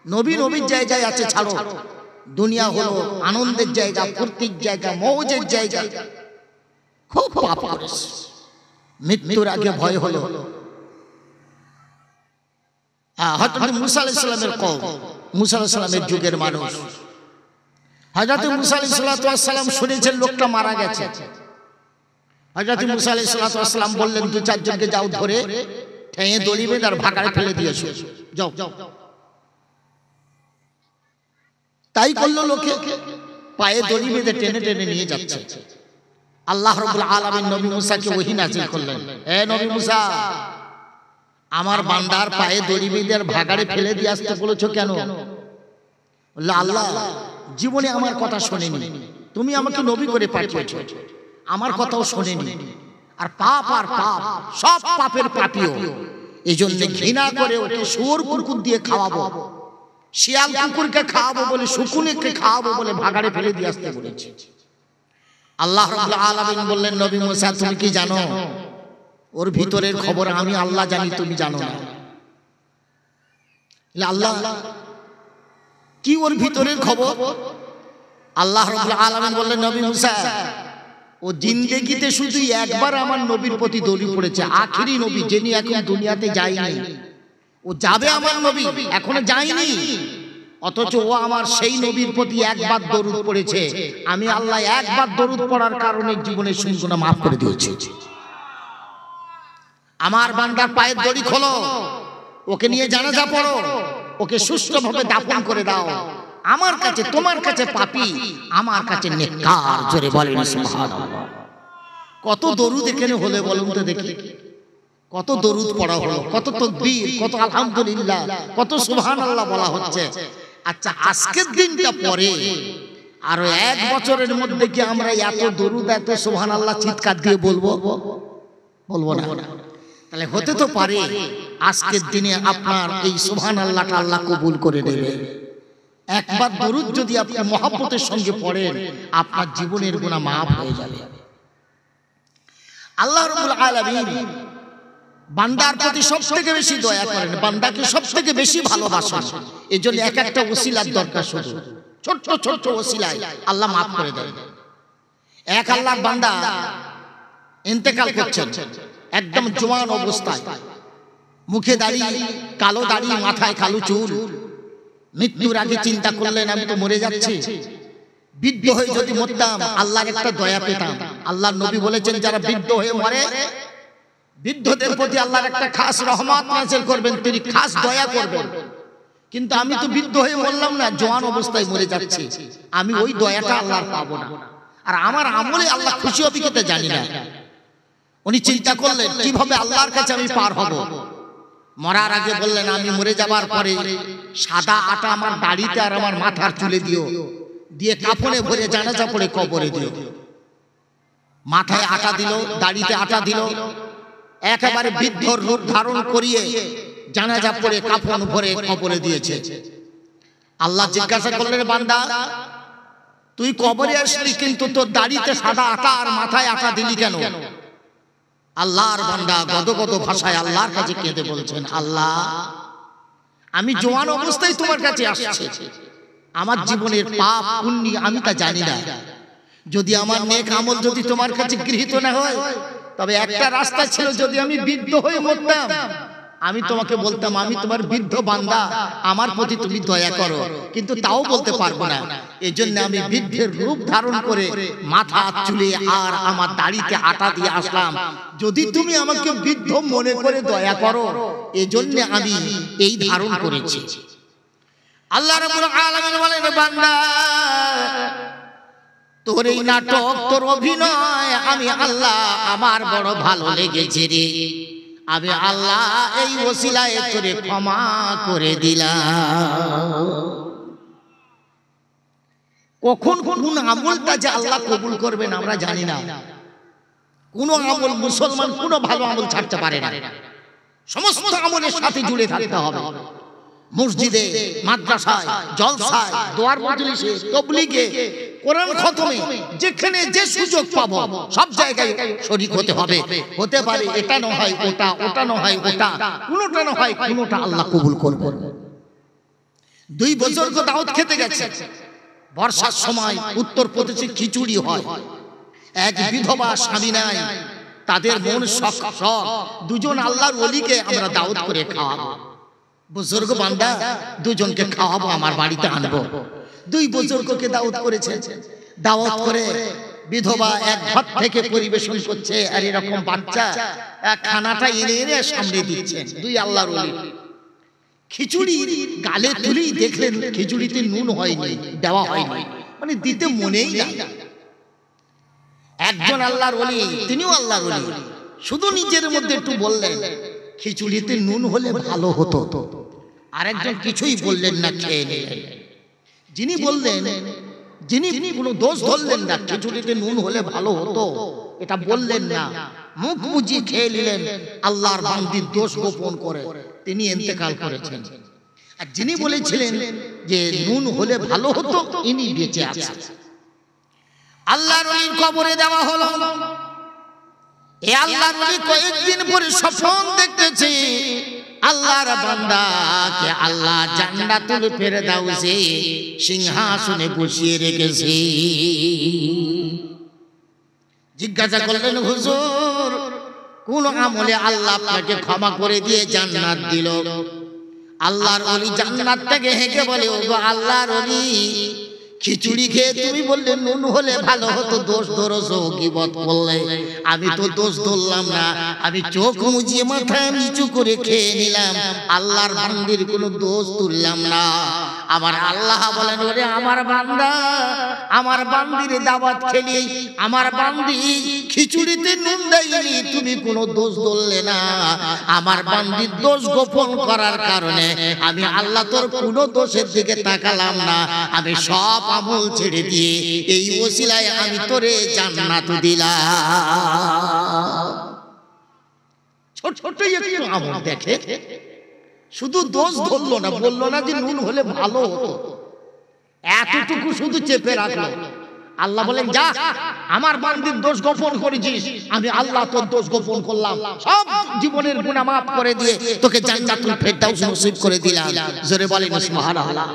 নবী নবীর জায়গায় আছে ছাড়ো, দুনিয়া হলো আনন্দের জায়গা, ফুর্তির জায়গা, মৌজের জায়গা। খুব পাপ করেছে, মৃত্যুর আগে ভয় হলো। হযরত মুসা আলাইহিস সালামের কওম, মুসা আলাইহিস সালামের যুগের মানুষ। হযরত মুসা আলাইহিস সালাম শুনেছেন লোকটা মারা গেছে। হযরত মুসা আলাইহিস সালাম বললেন, দু চারজনকে যাও ধরে ঠেঙে দড়ি বেঁধে আর ভাগাড়ে ফেলে দিয়েছো, যাও। তাই করলো লোকে, পায়ে দড়ি বেঁধে টেনে টেনে নিয়ে যাচ্ছে। আল্লাহ রাব্বুল আলামিন নবী মুসাকে ওহী নাযিল করলেন, হে নবী মুসা, আমার বান্দার পায়ে দড়ি বেঁধে আর ভাগাড়ে ফেলে দিয়ে আসতে বলেছো কেন? বলল, আল্লাহ জীবনে আমার কথা শোনেনি, তুমি আমাকে নবী করে পাঠিয়েছো, আমার কথাও শোনেনি, আর পাপ সব পাপের পাপীও। এই জন্য ঘৃণা করে ওকে শুয়োর কুকুর দিয়ে খাওয়াবো, শিয়াল কুকুরকে খাওয়াবো বলে, শকুনকে খাওয়াবো বলে ভাগাড়ে ফেলে দিয়ে আসতে বলেছে। আল্লাহ রাব্বুল আলামিন বললেন, নবী মুসা তুমি কি জানো ওর ভিতরের খবর আমি আল্লাহ জানি, তুমি জানো না। আল্লাহ কি ওর ভিতরের খবর? আল্লাহ রাব্বুল আলামিন বললেন, নবী মুসা ও জিন্দেগিতে শুধু একবার আমার নবীর প্রতি দড়ি পড়েছে, আখেরি নবী যিনি এখন দুনিয়াতে যায়নি, ও যাবে আমার নবী এখনো যায়নি, অথচ ও আমার সেই নবীর প্রতি একবার দরুদ পড়েছে। আমি আল্লাহ একবার দরুদ পড়ার কারণে জীবনের গুনাহ মাফ করে দিয়েছি। আমার বান্দার পায়ের দড়ি খোলো, ওকে নিয়ে জানাজা পড়ো, ওকে সুষ্ঠুভাবে দাফন করে দাও। আমার কাছে তোমার কাছে পাপী, আমার কাছে নেককার। জোরে বলেন সুবহানাল্লাহ। কত দরুদ এখানে হলে বলুন তো দেখি, কত দরুদ পড়া হলো, কত তাকবীর, কত আলহামদুলিল্লাহ, কত সুবহানাল্লাহ বলা হচ্ছে। আচ্ছা, আজকের দিনটা পরে আর এক বছরের মধ্যে কি আমরা এত দরুদ এত সুবহানাল্লাহ চিৎকার দিয়ে বলবো? বলবো না। তাহলে হতে তো পারে আজকের দিনে আপনার এই সুবহানাল্লাহটা আল্লাহ কবুল করে নেবে। একবার দরুদ যদি আপনি মহব্বতের সঙ্গে পড়েন, আপনার জীবনের গুনাহ মাফ হয়ে যাবে। আল্লাহ রাব্বুল আলামিন বান্দার প্রতি সবথেকে বেশি দয়া করেন, বান্দাকে সবথেকে বেশি ভালোবাসেন। এজন্য এক একটা ওসিলার দরকার, শুধু ছোট ছোট ওসিলায় আল্লাহ মাফ করে দেন। এক আল্লাহর বান্দা ইন্তেকাল করছেন একদম জওয়ান অবস্থায়, মুখে দাড়ি, কালো দাড়ি, মাথায় কালো চুল। মৃত্যুর আগে চিন্তা করলেন আমি তো মরে যাচ্ছি, বৃদ্ধ হয়ে যদি মরতাম আল্লাহর একটা দয়া পেতাম। আল্লাহর নবী বলেছেন যারা বৃদ্ধ হয়ে মরে, বৃদ্ধদের প্রতি আল্লাহর একটা খাস রহমত নাযিল করবেন, তিনি খাস দয়া করবেন। কিন্তু আমি তো বৃদ্ধ হয়ে মরলাম না, জওয়ান অবস্থায় মরে যাচ্ছি, আমি ওই দয়াটা আল্লাহর পাবো না, আর আমার আমলে আল্লাহ খুশি হবে কিনা জানি না। উনি চিন্তা করলেন কিভাবে আল্লাহর কাছে আমি পার হব। মরার আগে বললেন আমি মরে যাবার পরে সাদা আটা আমার দাড়িতে আর আমার মাথার চুলে দিও, দিয়ে কাফনে ভরে জানাজা পড়ে কবরে দিও। মাথায় আটা দিল, দাড়িতে আটা দিল, একেবারে বৃদ্ধর রূপ ধারণ করিয়ে জানাজা পড়ে কাফন ভরে কবরে দিয়েছে। আল্লাহ জিজ্ঞাসা করলেন বান্দা তুই কবরে আসলি কিন্তু তোর দাড়িতে সাদা আটা আর মাথায় আটা দিলি কেন? আল্লাহর বান্দা গদগদ ভাষায় আল্লাহর কাছে কেঁদে বলছেন, আল্লাহ আমি জওয়ান অবস্থায় তোমার কাছে আসছি, আমার জীবনের পাপ পুণ্য আমি তা জানি না। যদি আমার নেক আমল যদি তোমার কাছে গৃহীত না হয়, তবে একটা রাস্তা ছিল, যদি আমি বৃদ্ধ হয়ে মরতাম আমি তোমাকে বলতাম আমি তোমার বৃদ্ধ বান্দা, আমার প্রতি তুমি দয়া করো, কিন্তু তাও বলতে পারবো না। এজন্য আমি বৃদ্ধের রূপ ধারণ করে মাথা চুলে আর আমার দাড়িতে আটা দিয়ে আসলাম, যদি তুমি আমাকে বৃদ্ধ মনে করে দয়া করো, এজন্য আমি এই ধারণ করেছি। আল্লাহ রাব্বুল আলামিন বলেন বান্দা তোর এই নাটক, তোর অভিনয় আমি আল্লাহ আমার বড় ভালো লেগেছে রে, আমি আল্লাহ এই ওসিলায় তোরে ক্ষমা করে দিলাম। কখন কোন আমলটা যে আল্লাহ কবুল করবেন আমরা জানি না। কোন আমল মুসলমান কোন ভালো আমল ছাড়তে পারে না, সমস্ত আমলের সাথে জুড়ে থাকতে হবে। মসজিদে, মাদ্রাসায়, জলসায়, দোয়ার মজলিসে, তাবলীগে, কোরআন খতমে, যেখানে যে সুযোগ পাবো সব জায়গায় শরীক হতে হবে। হতে পারে এটা না হয় ওটা, ওটা না হয় ওটা, কোনটা না হয় কোনটা আল্লাহ কবুল করবেন। দুই বুজুর্গ দাওয়াত খেতে গেছে। বর্ষার সময় উত্তরপ্রদেশে খিচুড়ি হয়। এক বিধবা স্বামী নাই, তাদের মন শখ, দুজন আল্লাহর ওলিকে আমরা দাওয়াত করে খাওয়াবো। বুজুর্গ বান্দা দুজনকে খাওয়াবো, আমার বাড়িতে আনবো। দুই বুজুর্গকে দাওয়াত করেছে। দাওয়াত করে বিধবা এক ঘর থেকে পরিবেশন করছে, আর এরকম বাচ্চা খানাটা এনে এনে সামনে দিচ্ছে। দুই আল্লাহর ওলি খিচুড়ি গালে তুলেই দেখলেন খিচুড়িতে নুন হয়নি, দেওয়া হয়নি, মানে দিতে মনেই না। একজন আল্লাহর ওলি, তিনিও আল্লাহর ওলি, শুধু নিজের মধ্যে একটু বললেন খিচুড়িতে নুন হলে ভালো হতো। আরেকজন কিছুই বললেন না, খেয়ে নিলেন। যিনি বললেন, যিনি কোনো দোষ ধরলেন না, খিচুড়িতে নুন হলে ভালো হতো, এটা বললেন না, মুখ বুঝিয়ে খেয়ে নিলেন। আল্লাহর বান্দির দোষ গোপন করে তিনি ইন্তেকাল করেছেন। আর যিনি বলেছিলেন যে নুন হলে ভালো হতো, ইনি বেঁচে আছেন। আল্লাহর ওলির কবরে দেওয়া হলো। এই আল্লাহর ওলি কয়েকদিন পরে স্বপ্ন দেখতেছে, আল্লাহর বান্দাকে আল্লাহ জান্নাতুল ফেরদাউসে সিংহাসনে বসিয়ে রেখেছে। জিজ্ঞাসা করলেন, হুজুর কোন আমলে আল্লাহ আপনাকে ক্ষমা করে দিয়ে জান্নাত দিল? আল্লাহর ওলি জান্নাত থেকে হেঁকে বলে, ও গো আল্লাহর ওলি, খিচুড়ি খেয়ে তুমি বললে নুন হলে ভালো হতো, দোষ ধরছো, গীবত করলে। আমি তো দোষ ধরলাম না, আমি চোখ মুজিয়ে মাথা নিচু করে খেয়ে নিলাম, আল্লাহর বান্দির কোনো দোষ তুললাম না। আমার আল্লাহ বলেন, ওরে আমার বান্দা, আমার বান্দির দাওয়াত খেলি, আমার বান্দি খিচুড়িতে নুন দেয়নি, তুমি কোনো দোষ ধরলে না। আমার বান্দির দোষ গোপন করার কারণে আমি আল্লাহ তোর কোনো দোষের দিকে তাকালাম না, আমি সব আমল ছেড়ে দিয়ে এই ওসিলায় আমি তোরে জান্নাত দিলাম। ছোট ছোট একটু আমল দেখে, শুধু দোষ ধরলো না, বললো না যে নুন হলে ভালো হতো, এতটুকু শুধু চেপে রাখলো। আল্লাহ বলেন, যা আমার বান্দির দোষ গোপন করেছিস, আমি আল্লাহ তোর দোষ গোপন করলাম, সব জীবনের গুনাহ মাফ করে দিয়ে তোকে জান্নাতুল ফেরদাউস নসিব করে দিলাম। জোরে বলেন সুবহানাল্লাহ।